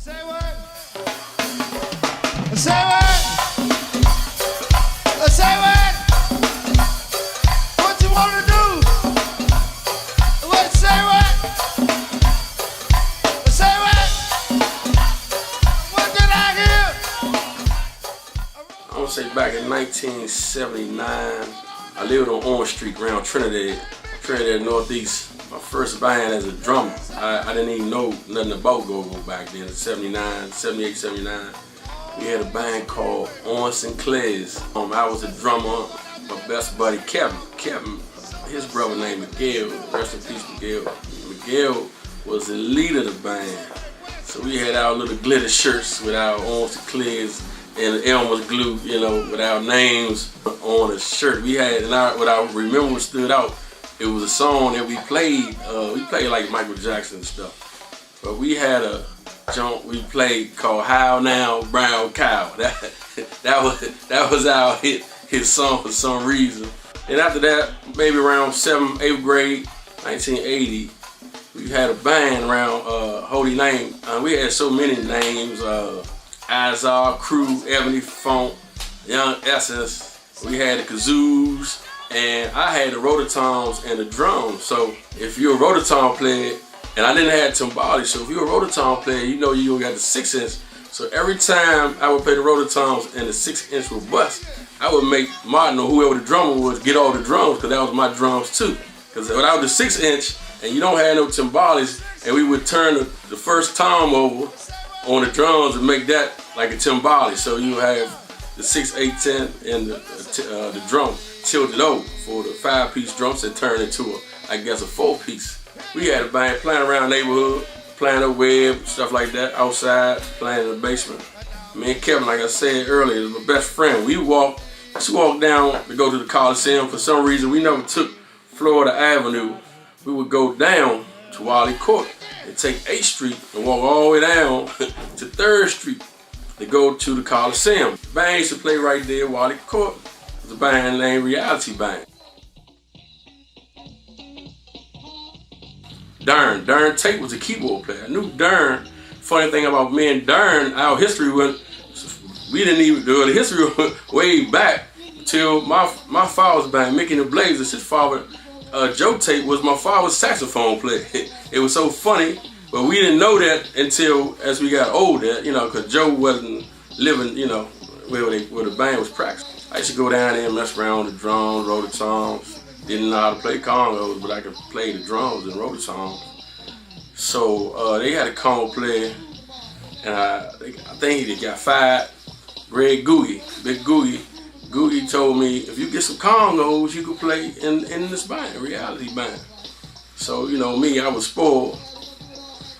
Say what? Say what? Say what? What you wanna do? What? Say what? Say what? What did I hear? I want to say back in 1979, I lived on Orange Street around Trinidad, Northeast. My first band as a drummer. I didn't even know nothing about go-go back then, 78, 79. We had a band called On Sinclair's. I was a drummer, my best buddy Kevin, his brother named Miguel, rest in peace Miguel. Miguel was the leader of the band. So we had our little glitter shirts with our On Sinclair's and Elmer's glue, you know, with our names on the shirt. We had, and what I remember what stood out, it was a song that we played like Michael Jackson and stuff. But we had a jump we played called How Now Brown Cow. That was our hit song for some reason. And after that, maybe around 7th, 8th grade, 1980, we had a band around Holy Name. We had so many names, Izar, Crew, Ebony Funk, Young Essence. We had the kazoos. And I had the rototoms and the drums. So if you're a rototom player, and I didn't have timbales, so if you're a rototom player, you know you got the 6-inch. So every time I would play the rototoms and the 6-inch would bust, I would make Martin or whoever the drummer was get all the drums, because that was my drums too. Because without the 6-inch and you don't have no timbales, and we would turn the first tom over on the drums and make that like a timbale. So you have the 6, 8, 10 and the drum tilted over for the 5-piece drum set turned into a 4-piece. We had a band playing around the neighborhood, playing the web, stuff like that, outside, playing in the basement. Me and Kevin, like I said earlier, is my best friend. We walked down to go to the Coliseum. For some reason, we never took Florida Avenue. We would go down to Wally Court and take 8th Street and walk all the way down to 3rd Street to go to the Coliseum. The band used to play right there, Wally Court. It was a band named Reality Band. Dern Tate was a keyboard player. I knew Dern. Funny thing about me and Dern, our history went, we didn't even do it. The history went way back till my father's band, Mickey and the Blazers. His father, Joe Tate, was my father's saxophone player. It was so funny, but we didn't know that until as we got older, you know, because Joe wasn't living, you know, where the band was practicing. I used to go down there and mess around with the drums, rototoms. Didn't know how to play congos, but I could play the drums and rototoms. So they had a congo player, and I think he got fired. Red Googie, Big Googie. Googie told me, if you get some congos, you could play in this band, Reality Band. So, you know me, I was spoiled.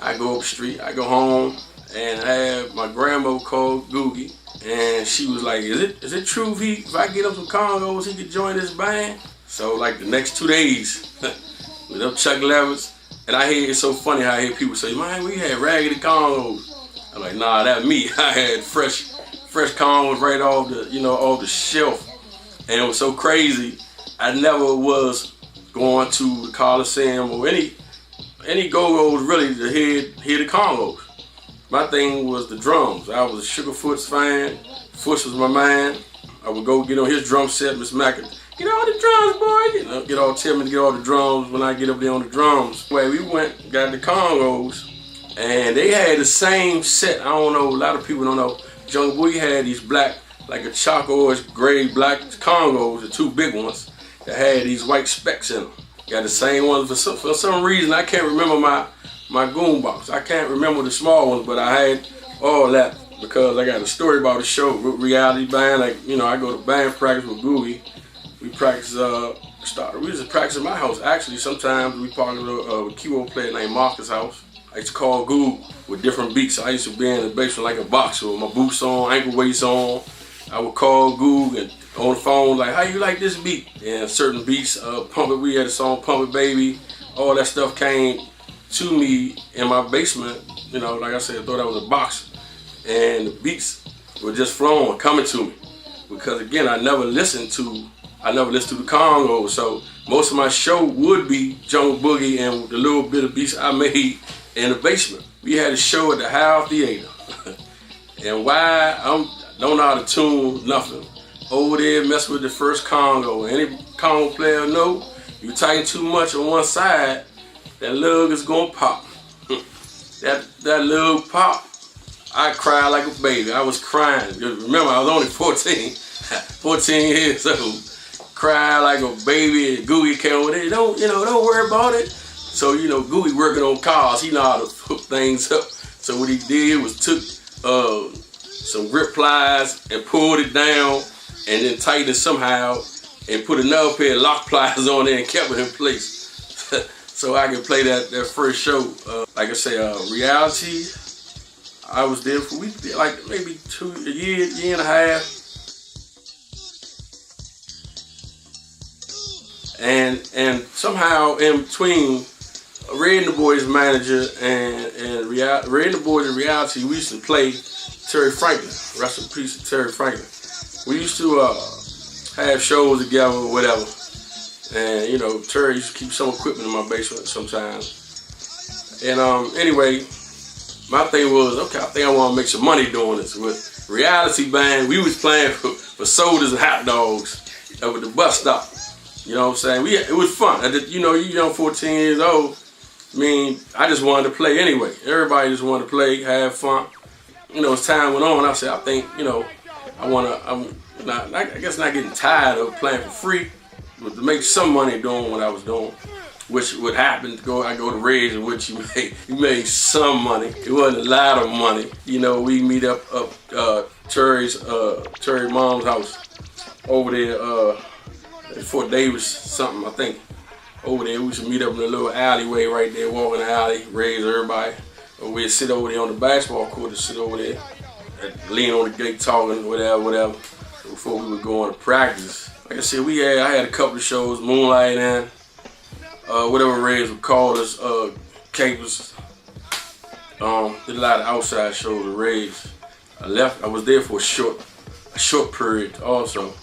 I go up the street, I go home, and I had my grandma called Googie, and she was like, is it true if I get him some congos, he could join this band? So like the next 2 days, with them Chuck Levers, and I hear, it's so funny how I hear people say, man, we had raggedy congos. I'm like, nah, that me. I had fresh congos right off the shelf. And it was so crazy. I never was going to the Coliseum or any go-go's really to hear the congos. My thing was the drums. I was a Sugarfoot's fan. Fush was my man. I would go get on his drum set, Miss Mackett. Get all the drums, boy. You know, tell me to get all the drums when I get up there on the drums. Well, we went, got the congos, and they had the same set. I don't know, a lot of people don't know. Jungle Boogie had these black, like a chocoish gray black congos, the 2 big ones, that had these white specks in them. Got the same ones. For some reason, I can't remember my boombox. I can't remember the small ones, but I had all that because I got a story about the show, Reality Band. Like, you know, I go to band practice with Googie. We practice, we used to practice at my house. Actually, sometimes we partnered with a keyboard player named Marcus' house. I used to call Google with different beats. I used to be in the basement like a boxer with my boots on, ankle weights on. I would call Google and on the phone like, how you like this beat? And certain beats, Pump It, we had a song, Pump It Baby. All that stuff came to me in my basement. You know, like I said, I thought I was a boxer. And the beats were just flowing, coming to me. Because again, I never listened to the Congo, so most of my show would be Jungle Boogie and the little bit of beats I made in the basement. We had a show at the Howell Theater. And why I don't know how to tune nothing. Over there mess with the first Congo. Any Congo player know, you tighten too much on one side, that lug is gonna pop. that lug pop, I cried like a baby. I was crying. Remember, I was only 14, 14 years old. Cried like a baby. Gooey came over there. Don't worry about it. So Gooey working on cars. He know how to hook things up. So what he did was took some grip plies and pulled it down, and then tightened it somehow, and put another pair of lock pliers on there and kept it in place. So I could play that first show. Like I say, reality. I was there for like maybe a year and a half. And somehow in between Red and the Boys manager and Red and the Boys in reality, we used to play Terry Franklin. Rest in peace to Terry Franklin. We used to have shows together or whatever. And Terry used to keep some equipment in my basement sometimes. And anyway, my thing was, okay, I think I want to make some money doing this. With reality band, we was playing for sodas and hot dogs over the bus stop. You know what I'm saying? It was fun. You young 14 years old. I mean, I just wanted to play anyway. Everybody just wanted to play, have fun. As time went on, I said, I think, I guess not getting tired of playing for free, but to make some money doing what I was doing, which would happen. I go to Reds, in which you made some money. It wasn't a lot of money. We meet up Terry mom's house over there, Fort Davis something, I think. Over there, we used to meet up in a little alleyway right there, walk in the alley, raise everybody. Or we'd sit over there on the basketball court and sit over there, lean on the gate talking, whatever, before we would go on to practice. Like I said, I had a couple of shows, Moonlight and whatever Reds would call us, Capers. Did a lot of outside shows with Reds. I was there for a short period also.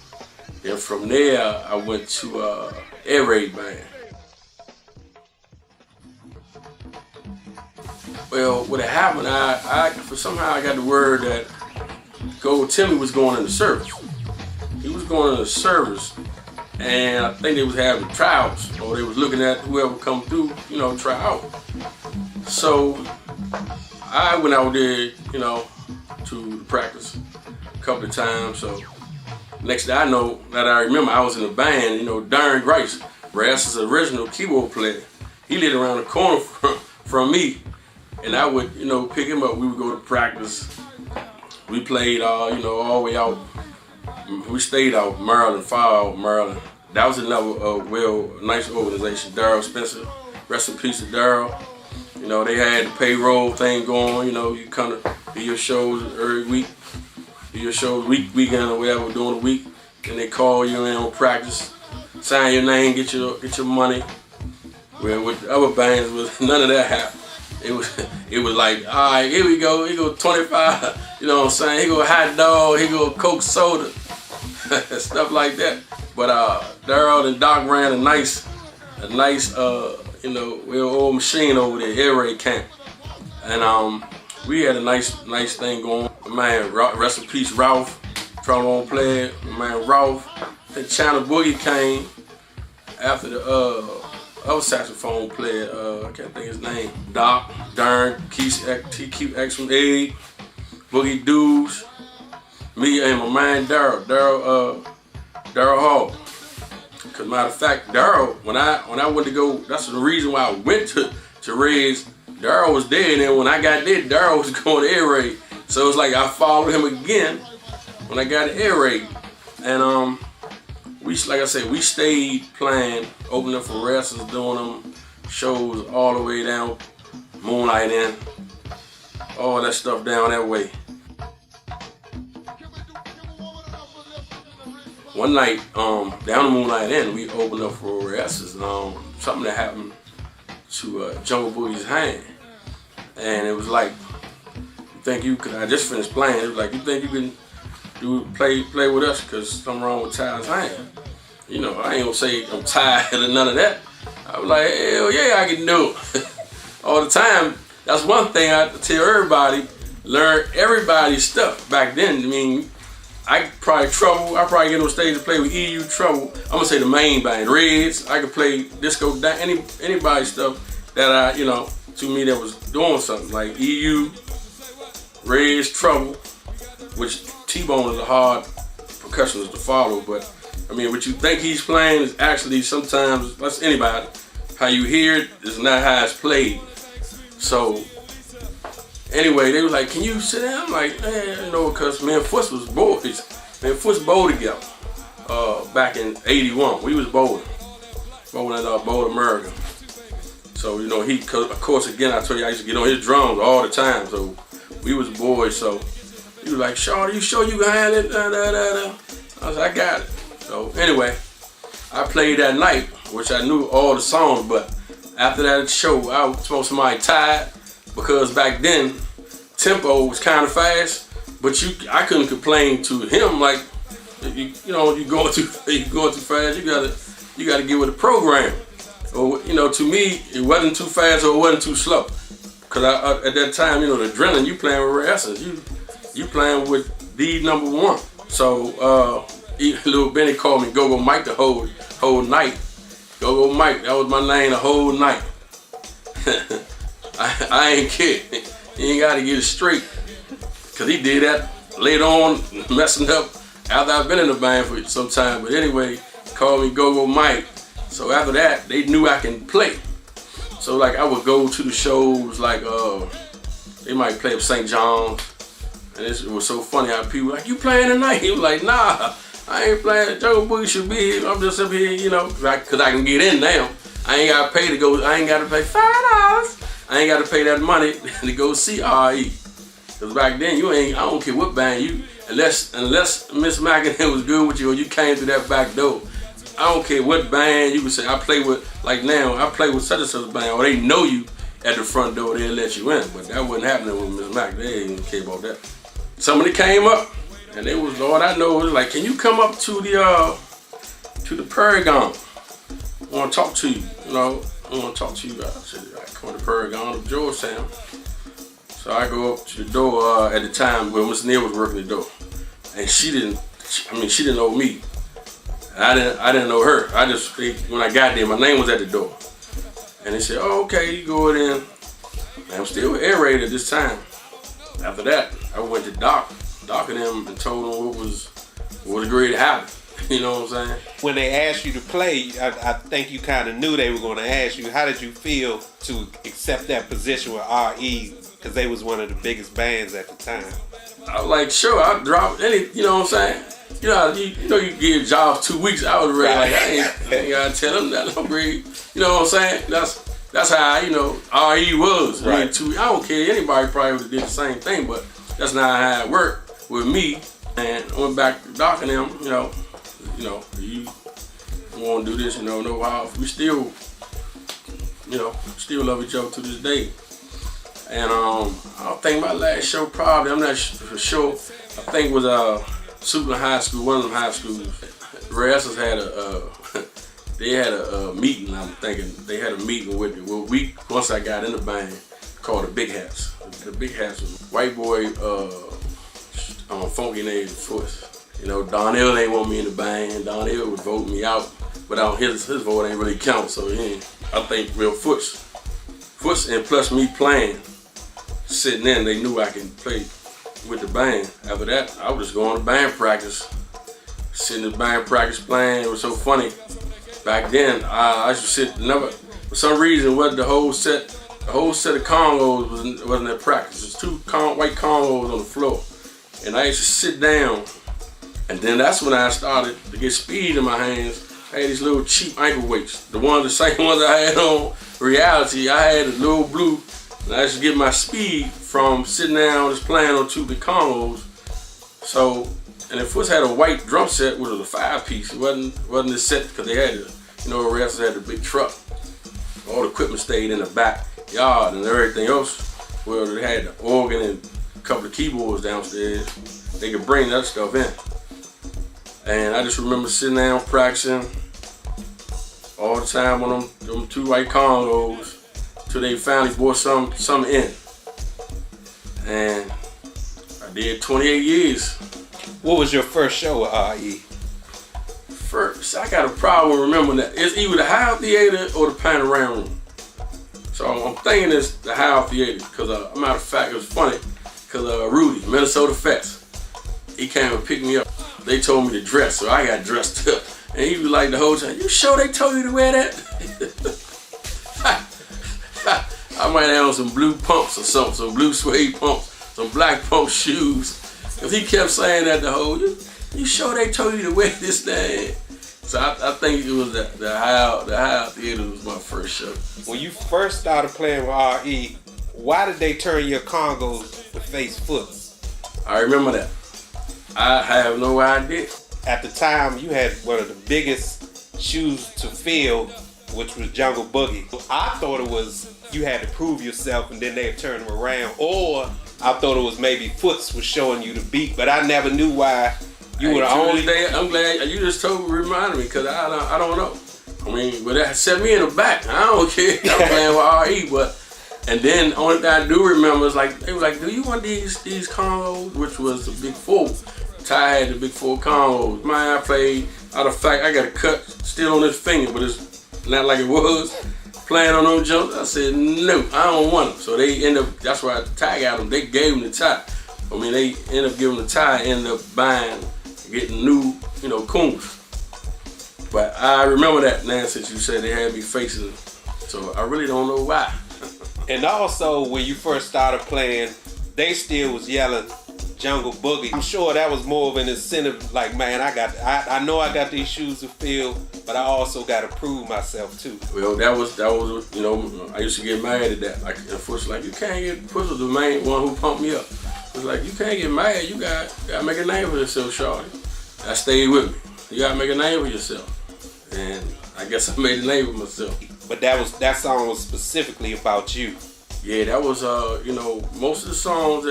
And from there, I went to Air Raid Band. Well, what had happened, somehow I got the word that Gold Timmy was going into service. He was going into service, and I think they was having tryouts, or they was looking at whoever come through, try out. So I went out there, to practice a couple of times. So next thing I know, I remember, I was in a band, Darren Grice, Brass's original keyboard player. He lived around the corner from me, and I would, pick him up. We would go to practice. We played, all the way out. We stayed out Maryland, far out Maryland. That was another, nice organization. Daryl Spencer, rest in peace to Daryl. They had the payroll thing going. You kind of do your shows every week. Do your shows weekend or whatever during the week. Then they call you in on practice, sign your name, get your money. Well, with the other bands, none of that happened. It was like, all right, here we go. Here go 25. You know what I'm saying? Here go a hot dog. Here go a Coke soda, stuff like that. But Daryl and Doc ran a nice, old machine over there, Air Raid Camp, and we had a nice thing going. Man, rest in peace, Ralph, trombone player. Man, Ralph. Then China Boogie came after the other saxophone player. I can't think his name. Doc, Darn, Keith X from Egg, Boogie Dudes, me and my man Daryl Hall. Cause matter of fact, Daryl, when I went to go, that's the reason why I went to Reds. Daryl was there, and then when I got there, Daryl was going to Air Raid. So it's like I followed him again when I got to Air Raid. And we stayed playing, opening up for wrestlers, doing them shows all the way down Moonlight Inn, all that stuff down that way. One night, down the Moonlight Inn, we opened up for wrestlers. Something that happened to Jungle Boogie's hand, and it was like, you think you could? I just finished playing. It was like, you think you can play with us? Cause something wrong with Ty's hand. I ain't gonna say I'm tired of none of that. I was like, hell yeah, I can do it all the time. That's one thing I tell everybody. learn everybody's stuff. Back then, I mean, I probably get on stage to play with EU Trouble. I'm gonna say the main band, Reds. I could play Disco, anybody's stuff that to me that was doing something like EU, Reds, Trouble, which T-Bone is a hard percussionist to follow, but I mean, what you think he's playing is actually sometimes, that's anybody, how you hear it is not how it's played. So, anyway, they was like, can you sit down? I'm like, because me and Fuss was boys. Me and Fuss bowled together back in 81. We was bowling at Bowl America. So, of course, again, I told you I used to get on his drums all the time. So, we was boys. So, he was like, Shawty, you sure you can handle it? I was like, I got it. So, anyway, I played that night, which I knew all the songs, but after that show, I was supposed to somebody tired because back then, tempo was kind of fast, but I couldn't complain to him like, you going too fast. You gotta get with the program. Or to me, it wasn't too fast or it wasn't too slow. Cause at that time, the adrenaline, you playing with Rare Essence, you playing with the number one. So little Benny called me Go-Go Mike the whole night. Go-Go Mike, that was my name the whole night. I ain't kidding. You ain't gotta get it straight. Cause he did that later on, messing up after I've been in the band for some time. But anyway, called me Go-Go Mike. So after that, they knew I can play. So like I would go to the shows like they might play up St. John's. And it was so funny how people were like, you playing tonight? He was like, nah, I ain't playing. Jungle Boogie should be here. I'm just up here, cause I can get in now. I ain't gotta pay to go. I ain't gotta pay $5. I ain't gotta pay that money to go see RE. Cause back then I don't care what band unless Miss McIntyre was good with you or you came through that back door. I don't care what band you would say. I play with, like now, I play with such and such band, or they know you at the front door, they'll let you in. But that wasn't happening with Miss Mac. They didn't care about that. Somebody came up, and they was, Lord, I know, it was like, can you come up to the Paragon? I want to talk to you. I want to talk to you. I said, I come to Paragon of Georgetown. So I go up to the door at the time where Miss Neal was working the door, and she didn't know me. I didn't know her. When I got there, my name was at the door. And they said, oh, okay, you go in. And I'm still with Air Raid at this time. After that, I went to Doc and them and told them what was going to happen. You know what I'm saying? When they asked you to play, I think you kind of knew they were going to ask you. How did you feel to accept that position with RE? Because they was one of the biggest bands at the time. I was like, sure, I'll drop any, you know what I'm saying? You give jobs 2 weeks. I was ready. Like I ain't gotta tell them that. I'm ready. You know what I'm saying? That's how RE was. Right. I don't care. Anybody probably would have did the same thing, but that's not how it worked with me. And I went back to Doc and them. You want to do this? No how we still, still love each other to this day. And I think my last show probably, I'm not for sure. I think it was Suitland High School, one of them high schools. Rare Essence had they had a meeting. I'm thinking they had a meeting with me. Well, once I got in the band, called the Big Hats. The Big Hats was white boy, funky name Fuss. Donnell ain't want me in the band. Donnell would vote me out, but his vote ain't really count. So I think real Fuss, and plus me playing, sitting in, they knew I can play with the band. After that, I was just going to band practice, sitting in band practice playing. It was so funny. Back then, I used to sit. For some reason, the whole set of congos wasn't at practice. There's two white congos on the floor, and I used to sit down. And then that's when I started to get speed in my hands. I had these little cheap ankle weights, the same ones I had on Reality. I had a little blue, and I used to get my speed from sitting down just playing on two big congos. So, and if Fuss had a white drum set, which was a 5-piece, it wasn't this set because they had Rest had the big truck. All the equipment stayed in the backyard and everything else. Well, they had the organ and a couple of keyboards downstairs. They could bring that stuff in. And I just remember sitting down practicing all the time on them two white congos till they finally brought some in. And I did 28 years. What was your first show with RE? First, I got a problem remembering that. It's either the Howell Theater or the Panorama Room. So I'm thinking it's the Howell Theater because, matter of fact, it was funny because Rudy, Minnesota Fest, he came and picked me up. They told me to dress, so I got dressed up. And he was like the whole time, "You sure they told you to wear that?" I might have on some blue pumps or something, some blue suede pumps, some black pump shoes. Because he kept saying that the whole, you sure they told you to wear this thing? So I think it was the Howell Theater was my first show. When you first started playing with RE, why did they turn your congos to face foots? I remember that. I have no idea. At the time, you had one of the biggest shoes to fill, which was Jungle Boogie. I thought it was you had to prove yourself and then they'd turn them around. Or I thought it was maybe Foots was showing you the beat, but I never knew why you were the only. I'm glad you just reminded me because I don't know. I mean, but that set me in the back. I don't care. I'm playing with RE, and then only thing I do remember is like they were like, "Do you want these combos?" Which was the Big Four. Ty had the Big Four combos. I played. Out of fact, I got a cut still on this finger, but it's not like it was. Playing on those jumps, I said, no, I don't want them. So they end up, that's why Ty got them. They gave them the Ty. I mean, they end up giving the Ty, end up buying, getting new, coons. But I remember that now since you said they had me facing them. So I really don't know why. And also, when you first started playing, they still was yelling Jungle Boogie. I'm sure that was more of an incentive, like, man, I know I got these shoes to fill, but I also got to prove myself too. Well, that was I used to get mad at that. Like, and Push like, you can't get, Push was the main one who pumped me up. It's like, you can't get mad, you got to make a name for yourself, shorty. That stayed with me. You got to make a name for yourself. And I guess I made a name for myself. But that song was specifically about you. Yeah, that was, most of the songs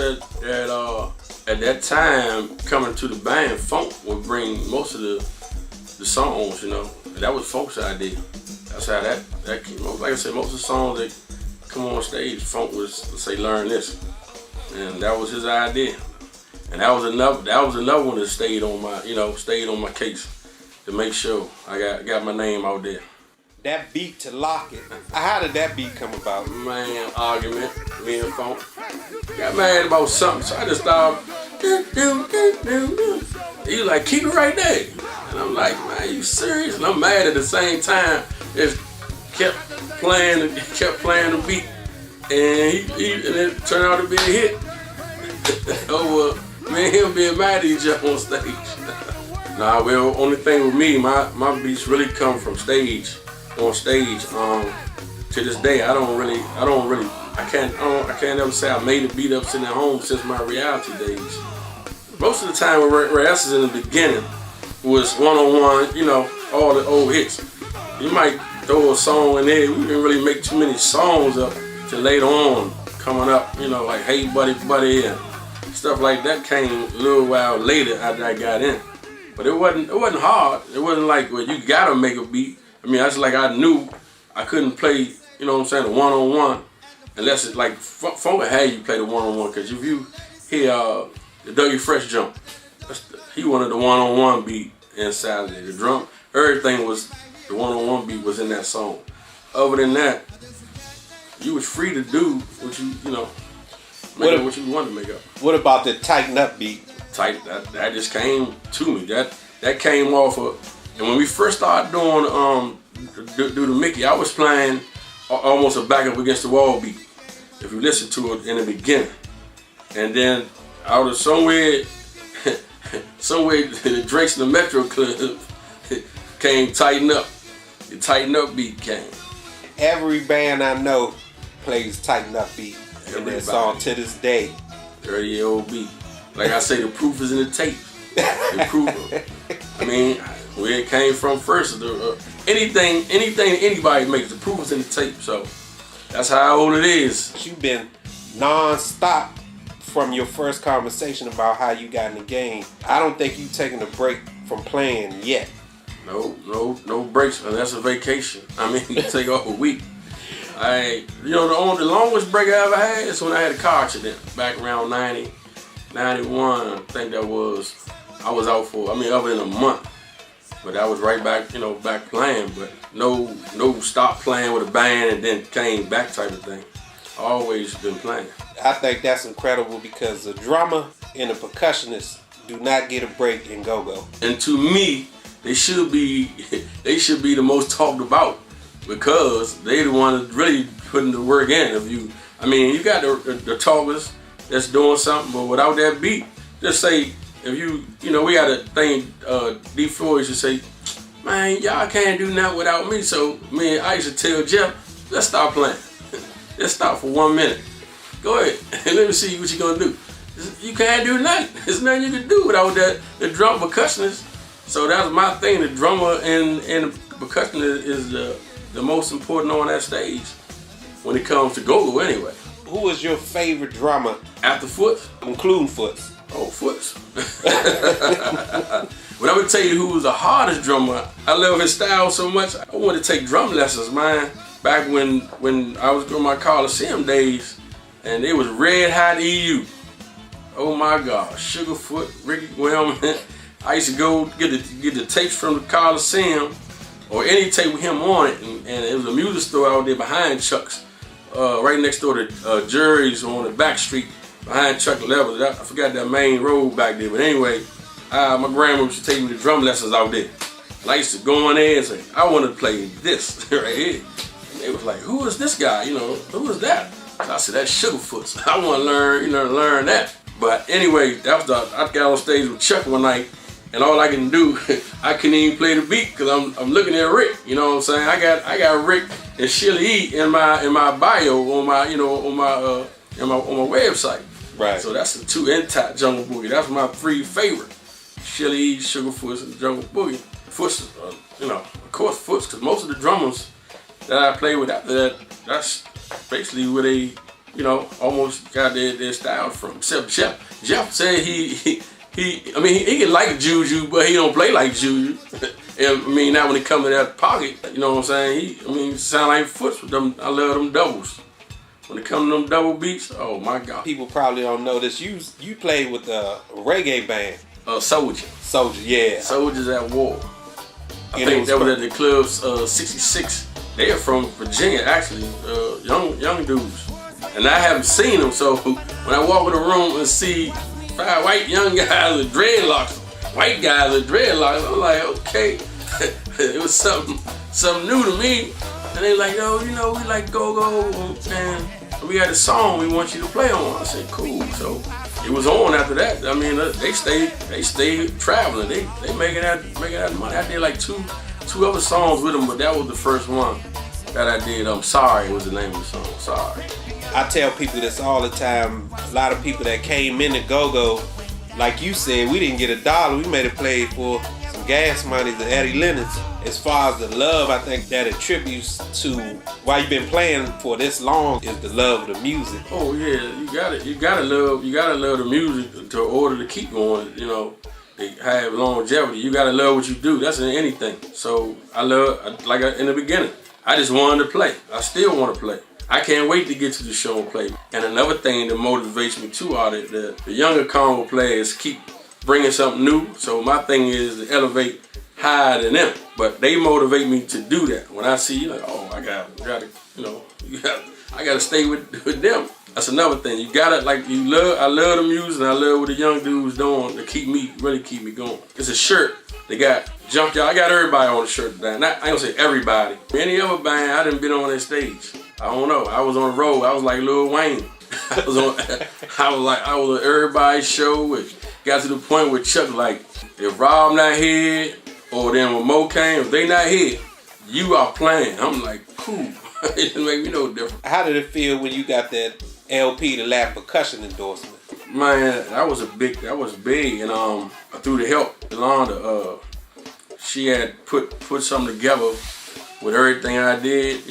at that time, coming to the band, funk would bring most of the songs, And that was Funk's idea. That's how that came. Like I said, most of the songs that come on stage, Funk was, let's say, learn this. And that was his idea. And that was another one that stayed on my case to make sure I got my name out there. That beat to lock it. How did that beat come about? Man, argument, me and Funk. Got mad about something, so I just started. He was like, keep it right there. And I'm like, man, you serious? And I'm mad at the same time. Just kept playing the beat. And it turned out to be a hit. Oh, me and him being mad at each other on stage. Nah, well, only thing with me, my beats really come from stage. On stage, to this day, I can't ever say I made a beat up sitting at home since my reality days. Most of the time with rehearsals in the beginning was one-on-one, all the old hits. You might throw a song in there. We didn't really make too many songs up till later on, coming up, like Hey Buddy Buddy and stuff like that came a little while later after I got in. But it wasn't hard. It wasn't like, well, you gotta make a beat. I mean, that's like I knew I couldn't play, the one-on-one unless it's like Funk had you play the one-on-one. Because if you hear the Dougie Fresh jump, he wanted the one-on-one beat inside of it. The drum, everything was, the one-on-one beat was in that song. Other than that, you was free to do what what you wanted to make up. What about the Tighten Up beat? That just came to me. That came off of. And when we first started doing do the Mickey, I was playing almost a back up against the wall beat. If you listen to it in the beginning, and then out of somewhere the Drake's and the Metro Club came Tighten Up. The Tighten Up beat came. Every band I know plays Tighten Up beat in their song to this day. 30-year-old beat. Like I say, the proof is in the tape. The proof. I mean, where it came from first. Anything anybody makes, the proof is in the tape. So that's how old it is. You've been non-stop from your first conversation about how you got in the game. I don't think you've taken a break from playing yet. No breaks. That's a vacation. I mean, you take off a week. The longest break I ever had is when I had a car accident back around 90. 91, I think that was. I was out for, other than a month. But I was right back, back playing. But no stop playing with a band and then came back type of thing. Always been playing. I think that's incredible because the drummer and the percussionist do not get a break in go-go. And to me, they should be the most talked about because they the ones really putting the work in. You got the talkers that's doing something, but without that beat, just say, if we got a thing, D. Floyd should say, man, y'all can't do nothing without me. So, I used to tell Jeff, let's stop playing. Let's stop for 1 minute. Go ahead, and let me see what you're gonna do. You can't do nothing. There's nothing you can do without the drum percussionist. So that's my thing. The drummer and the percussionist is the most important on that stage when it comes to go-go anyway. Who is your favorite drummer? After Foots? Including Foots. Oh, Foots. But I'm gonna tell you who was the hardest drummer. I love his style so much. I wanted to take drum lessons, man. Back when I was doing my Coliseum days, and it was Red Hot EU. Oh my God, Sugarfoot, Ricky Wellman. I used to go get the tapes from the Coliseum, or any tape with him on it, and it was a music store out there behind Chuck's, right next door to Jerry's on the back street behind Chuck Levels. I forgot that main road back there, but anyway, my grandma used to take me to drum lessons out there. And I used to go in there and say, I want to play this right here. And they was like, who is this guy? Who is that? So I said, that's Sugarfoot. I want to learn that. But anyway, I got on stage with Chuck one night, and all I can do, I couldn't even play the beat because I'm looking at Rick. You know what I'm saying? I got Rick and Sheila E in my bio on my website. Right. So that's the two intact Jungle Boogie. That's my three favorite: Sheila E, Sugarfoot, and Jungle Boogie. Foots, of course Foots, because most of the drummers that I play with after that, that's basically where they, almost got their style from. Except Jeff. Jeff said he can like Juju, but he don't play like Juju. And now when it comes to that pocket, you know what I'm saying? He sound like Foots with them. I love them doubles. When it comes to them double beats, oh my God. People probably don't know this. You played with a reggae band. Soldier. Soldier, yeah. Soldiers at War. I think that was at the club's 66. They are from Virginia, actually. Young dudes. And I haven't seen them, so when I walk in the room and see 5 white young guys with dreadlocks, white guys with dreadlocks, I'm like, okay. It was something new to me. And they like, yo, we like go-go, and we had a song we want you to play on. I said, cool. So it was on after that. They stayed traveling. They making that money. I did like two other songs with them, but that was the first one that I did. Sorry was the name of the song. Sorry. I tell people this all the time. A lot of people that came in the go-go, like you said, we didn't get $1. We made it play for some gas money to Eddie Lennox. As far as the love, I think that attributes to why you've been playing for this long is the love of the music. Oh yeah, you gotta love the music in order to keep going. They have longevity. You gotta love what you do. That's in anything. So in the beginning, I just wanted to play. I still want to play. I can't wait to get to the show and play. And another thing that motivates me too are the younger Congo players keep bringing something new. So my thing is to elevate higher than them, but they motivate me to do that. When I see I gotta stay with them. That's another thing. You gotta I love the music and I love what the young dudes doing to keep me going. It's a shirt. They got Junkyard. I got everybody on the shirt today. I ain't gonna say everybody. Any other band, I done been on that stage. I don't know. I was on the road. I was like Lil Wayne. I was at everybody's show. It got to the point where Chuck like, if Rob not here, or then when Mo came, if they not here, you are playing. I'm like, cool. It didn't make me no different. How did it feel when you got that LP, the Lap Percussion endorsement? Man, that was big, and through the help, Yolanda, she had put something together with everything I did,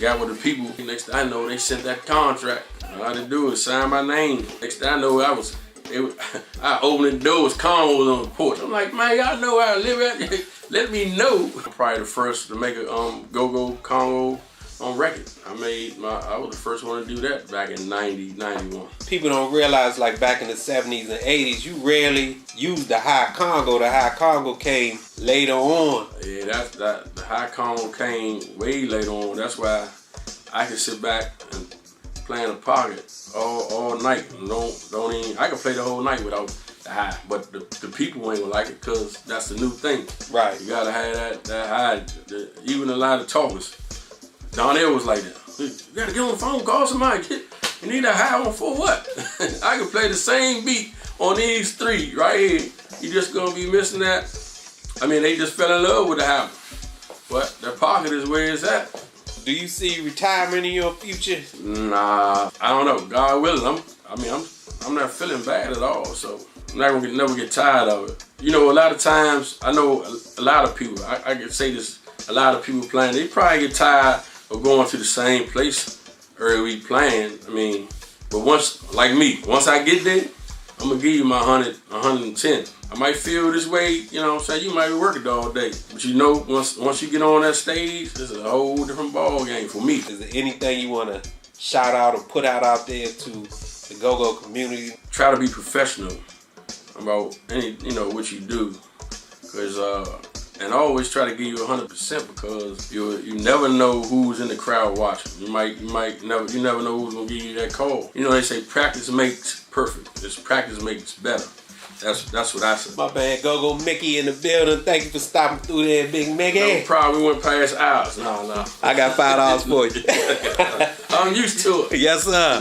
got with the people. Next thing I know, they sent that contract. All I had to do is sign my name. Next thing I know, I opened the doors, Congo's on the porch. I'm like, man, y'all know where I live at? Let me know. I'm probably the first to make a go-go Congo on record. I was the first one to do that back in 90, 91. People don't realize, like back in the 70s and 80s, you rarely used the high Congo. The high Congo came later on. Yeah, the high Congo came way later on. That's why I can sit back and play in the pocket all night. Don't even. I can play the whole night without the high, but the people ain't gonna like it because that's the new thing. Right. You gotta have that high. Even a lot of talkers. Donnell was like that. You gotta get on the phone, call somebody. You need a high one for what? I can play the same beat on these three right here. You just gonna be missing that. I mean, they just fell in love with the high. But their pocket is where it's at. Do you see retirement in your future? Nah, I don't know. God willing, I'm not feeling bad at all. So I'm not gonna never get tired of it. You know, a lot of times I know a lot of people. I can say this. A lot of people playing, they probably get tired of going to the same place every week playing. I mean, but once I get there, I'm gonna give you my 100, 110. I might feel this way, you know what I'm saying? You might be working all day. But you know, once you get on that stage, it's a whole different ball game for me. Is there anything you want to shout out or put out there to the go-go community? Try to be professional about what you do. Because, and always try to give you 100% because you never know who's in the crowd watching. You never know who's gonna give you that call. You know, they say practice makes perfect. Just practice makes better. That's what I say. My man Go-Go Mickey in the building. Thank you for stopping through there, Big Mickey. No problem. We went past hours. No. I got $5 for you. I'm used to it. Yes, sir.